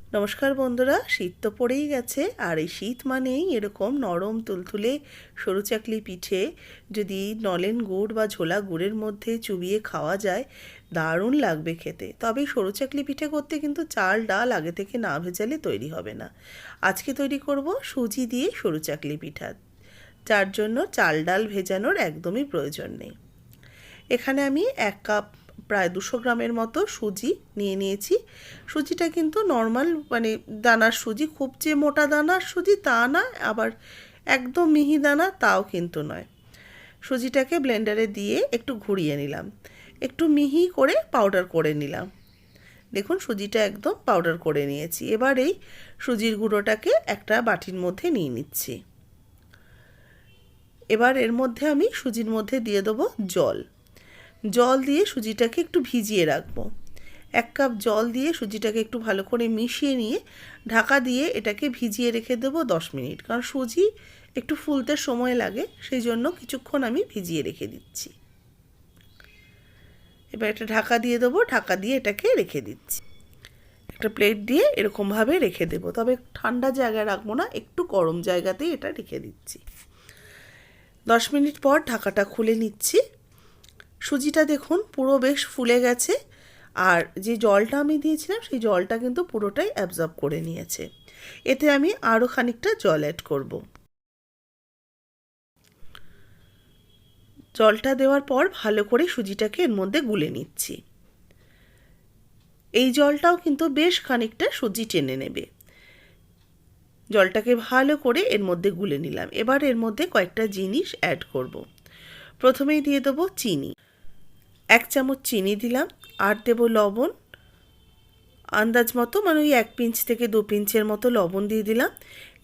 নমস্কার বন্ধুরা, শীত তো পড়েই গেছে। আর এই শীত মানেই এরকম নরম তুলতুলে সরু চাকলি পিঠে যদি নলেন গুড় বা ঝোলা গুড়ের মধ্যে চুবিয়ে খাওয়া যায়, দারুণ লাগবে খেতে। তবে এই সরু চাকলি পিঠে করতে কিন্তু চাল ডাল আগে থেকে না ভেজালে তৈরি হবে না। আজকে তৈরি করব সুজি দিয়ে সরু চাকলি পিঠা, যার জন্য চাল ডাল ভেজানোর একদমই প্রয়োজন নেই। এখানে আমি 1 কাপ প্রায় 200 গ্রামের মতো সুজি নিয়েছি। সুজিটা কিন্তু নর্মাল মানে দানার সুজি, খুব যে মোটা দানার সুজি তা না, আবার একদম মিহি দানা তাও কিন্তু নয়। সুজিটাকে ব্লেন্ডারে দিয়ে একটু ঘুরিয়ে নিলাম, একটু মিহি করে পাউডার করে নিলাম। দেখুন সুজিটা একদম পাউডার করে নিয়েছি। এবার এই সুজির গুঁড়োটাকে একটা বাটির মধ্যে নিয়ে নিচ্ছি। এবার এর মধ্যে আমি সুজির মধ্যে দিয়ে দেবো জল। জল দিয়ে সুজিটাকে একটু ভিজিয়ে রাখবো। 1 কাপ জল দিয়ে সুজিটাকে একটু ভালো করে মিশিয়ে নিয়ে ঢাকা দিয়ে এটাকে ভিজিয়ে রেখে দেবো 10 মিনিট, কারণ সুজি একটু ফুলতে সময় লাগে, সেই জন্য কিছুক্ষণ আমি ভিজিয়ে রেখে দিচ্ছি। এবার এটা ঢাকা দিয়ে দেবো, ঢাকা দিয়ে এটাকে রেখে দিচ্ছি। একটা প্লেট দিয়ে এরকমভাবে রেখে দেবো, তবে ঠান্ডা জায়গায় রাখবো না, একটু গরম জায়গাতেই এটা রেখে দিচ্ছি। 10 মিনিট পর ঢাকাটা খুলে নিচ্ছি। সুজিটা দেখুন পুরো বেশ ফুলে গেছে, আর যে জলটা আমি দিয়েছিলাম সেই জলটা কিন্তু পুরোটাই অ্যাবজর্ব করে নিয়েছে। এতে আমি আরও খানিকটা জল অ্যাড করব। জলটা দেওয়ার পর ভালো করে সুজিটাকে এর মধ্যে গুলে নিচ্ছি। এই জলটাও কিন্তু বেশ খানিকটা সুজি টেনে নেবে। জলটাকে ভালো করে এর মধ্যে গুলে নিলাম। এবার এর মধ্যে কয়েকটা জিনিস অ্যাড করব। প্রথমেই দিয়ে দেবো চিনি, 1 চামচ চিনি দিলাম। আর দেবো লবণ, আন্দাজ মতো, মানে ওই 1 পিঞ্চ থেকে 2 পিঞ্চের মতো লবণ দিয়ে দিলাম।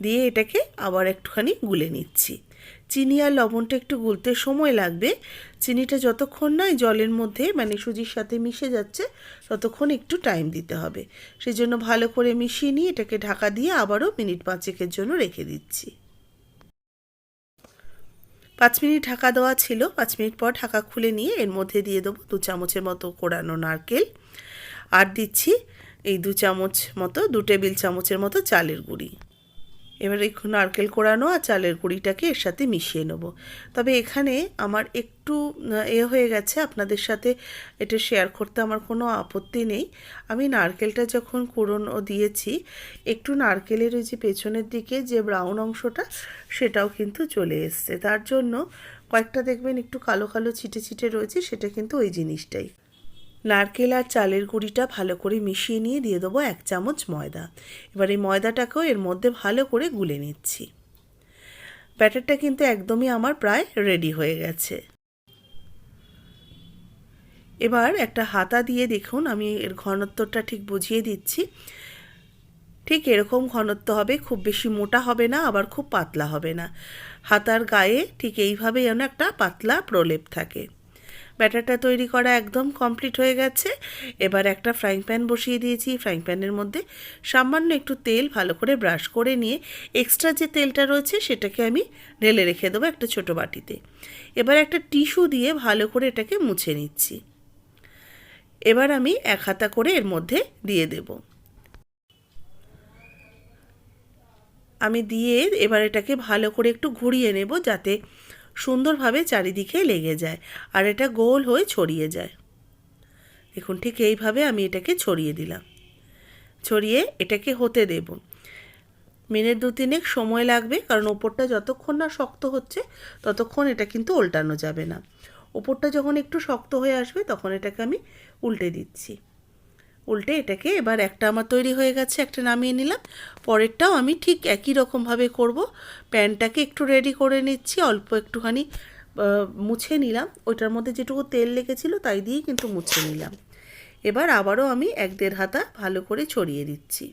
দিয়ে এটাকে আবার একটুখানি গুলে নিচ্ছি। চিনি আর লবণটা একটু গুলতে সময় লাগবে। চিনিটা যতক্ষণ না জলের মধ্যে মানে সুজির সাথে মিশে যাচ্ছে ততক্ষণ একটু টাইম দিতে হবে। সেই জন্য ভালো করে মিশিয়ে নিয়ে এটাকে ঢাকা দিয়ে আবারও মিনিট 5-এর জন্য রেখে দিচ্ছি। 5 মিনিট ঢাকা দেওয়া ছিল। 5 মিনিট পর ঢাকা খুলে নিয়ে এর মধ্যে দিয়ে দেবো 2 চামচের মতো কোড়ানো নারকেল, আর দিচ্ছি এই 2 চামচ মতো, 2 টেবিল চামচের মতো চালের গুঁড়ি। এবার এই নারকেল কোড়ানো আর চালের গুঁড়িটাকে এর সাথে মিশিয়ে নেব। তবে এখানে আমার একটু হয়ে গেছে, আপনাদের সাথে এটা শেয়ার করতে আমার কোনো আপত্তি নেই। আমি নারকেলটা যখন কুড়োনো দিয়েছি, একটু নারকেলের ওই যে পেছনের দিকে যে ব্রাউন অংশটা সেটাও কিন্তু চলে এসছে। তার জন্য কয়েকটা দেখবেন একটু কালো কালো ছিটে ছিটে রয়েছে, সেটা কিন্তু ওই জিনিসটাই। নারকেল আর চালের গুঁড়িটা ভালো করে মিশিয়ে নিয়ে দিয়ে দেবো 1 চামচ ময়দা। এবার এই ময়দাটাকেও এর মধ্যে ভালো করে গুলে নিচ্ছি। ব্যাটারটা কিন্তু একদমই আমার প্রায় রেডি হয়ে গেছে। এবার একটা হাতা দিয়ে দেখুন আমি এর ঘনত্বটা ঠিক বুঝিয়ে দিচ্ছি। ঠিক এরকম ঘনত্ব হবে, খুব বেশি মোটা হবে না, আবার খুব পাতলা হবে না। হাতার গায়ে ঠিক এইভাবে যেন একটা পাতলা প্রলেপ থাকে। ব্যাটারটা তৈরি করা একদম কমপ্লিট হয়ে গেছে। এবার একটা ফ্রাইং প্যান বসিয়ে দিয়েছি। ফ্রাইং প্যানের মধ্যে সামান্য একটু তেল ভালো করে ব্রাশ করে নিয়ে এক্সট্রা যে তেলটা রয়েছে সেটাকে আমি ঢেলে রেখে দেবো একটা ছোটো বাটিতে। এবার একটা টিস্যু দিয়ে ভালো করে এটাকে মুছে নিচ্ছি। এবার আমি 1 হাতা করে এর মধ্যে দিয়ে দেব। আমি দিয়ে এবার এটাকে ভালো করে একটু ঘুরিয়ে নেব, যাতে সুন্দরভাবে চারিদিকে লেগে যায় আর এটা গোল হয়ে ছড়িয়ে যায়। দেখুন ঠিক এইভাবে আমি এটাকে ছড়িয়ে দিলাম। ছড়িয়ে এটাকে হতে দেব। মিনিট 2-3 সময় লাগবে, কারণ ওপরটা যতক্ষণ না শক্ত হচ্ছে ততক্ষণ এটা কিন্তু উল্টানো যাবে না। ওপরটা যখন একটু শক্ত হয়ে আসবে তখন এটাকে আমি উল্টে দিচ্ছি। উল্টে এটাকে এবার একটা আমার তৈরি হয়ে গেছে, একটা নামিয়ে নিলাম। পরেরটাও আমি ঠিক একই রকমভাবে করব। প্যানটাকে একটু রেডি করে নিচ্ছি, অল্প একটুখানি মুছে নিলাম। ওইটার মধ্যে যেটুকু তেল লেগেছিলো তাই দিয়েই কিন্তু মুছে নিলাম। এবার আবারও আমি 1-1.5 হাতা ভালো করে ছড়িয়ে দিচ্ছি।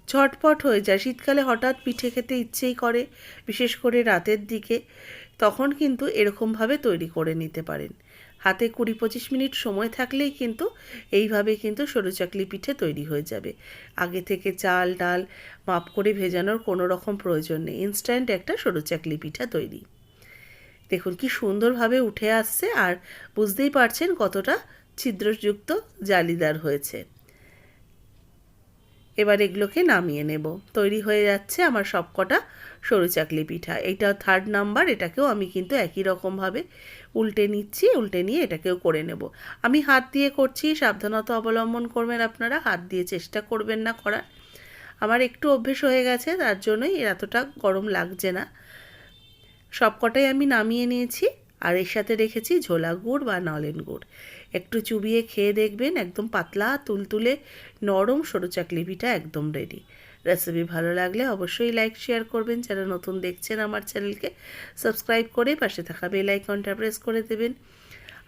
ঝটপট হয়ে যায়। শীতকালে হঠাৎ পিঠে খেতে ইচ্ছেই করে, বিশেষ করে রাতের দিকে, তখন কিন্তু এরকমভাবে তৈরি করে নিতে পারেন। হাতে 20-25 মিনিট সময় থাকলেই কিন্তু এইভাবে কিন্তু সরু চাকলি পিঠে তৈরি হয়ে যাবে। আগে থেকে চাল ডাল মাপ করে ভেজানোর কোনো রকম প্রয়োজন নেই। ইনস্ট্যান্ট একটা সরু চাকলি পিঠা তৈরি। দেখুন কি সুন্দরভাবে উঠে আসছে, আর বুঝতেই পারছেন কতটা ছিদ্রযুক্ত জালিদার হয়েছে। এবার এগুলোকে নামিয়ে নেব। তৈরি হয়ে যাচ্ছে আমার সবকটা সরু চাকলি পিঠা। এইটা 3rd নাম্বার, এটাকেও আমি কিন্তু একই রকমভাবে উল্টে নিচ্ছি, উল্টে নিয়ে এটাকেও করে নেব। আমি হাত দিয়ে করছি, সাবধানতা অবলম্বন করবেন আপনারা, হাত দিয়ে চেষ্টা করবেন না করার। আমার একটু অভ্যেস হয়ে গেছে, তার জন্যই এতটা গরম লাগছে না। সবকটাই আমি নামিয়ে নিয়েছি, আর এর সাথে রেখেছি ঝোলা গুড় বা নলেন গুড়। একটু চুবিয়ে খেয়ে দেখবেন, একদম পাতলা তুলতুলে নরম সরু চাকলি পিঠা একদম রেডি। রেসিপি ভালো লাগলে অবশ্যই লাইক শেয়ার করবেন। যারা নতুন দেখছেন আমার চ্যানেলকে সাবস্ক্রাইব করে পাশে থাকা বেল আইকনটা প্রেস করে দেবেন।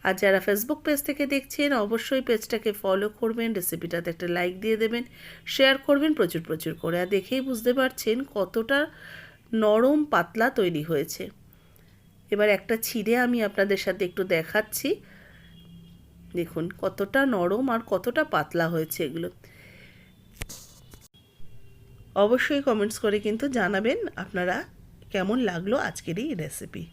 আর যারা ফেসবুক পেজ থেকে দেখছেন অবশ্যই পেজটাকে ফলো করবেন, রেসিপিটাতে একটা লাইক দিয়ে দেবেন, শেয়ার করবেন প্রচুর প্রচুর করে। আর দেখেই বুঝতে পারছেন কতটা নরম পাতলা তৈরি হয়েছে। এবার একটা ছিঁড়ে আমি আপনাদের সাথে একটু দেখাচ্ছি, দেখুন কতটা নরম আর কতটা পাতলা হয়েছে এগুলো। অবশ্যই কমেন্টস করে কিন্তু জানাবেন আপনারা কেমন লাগলো আজকের এই রেসিপি।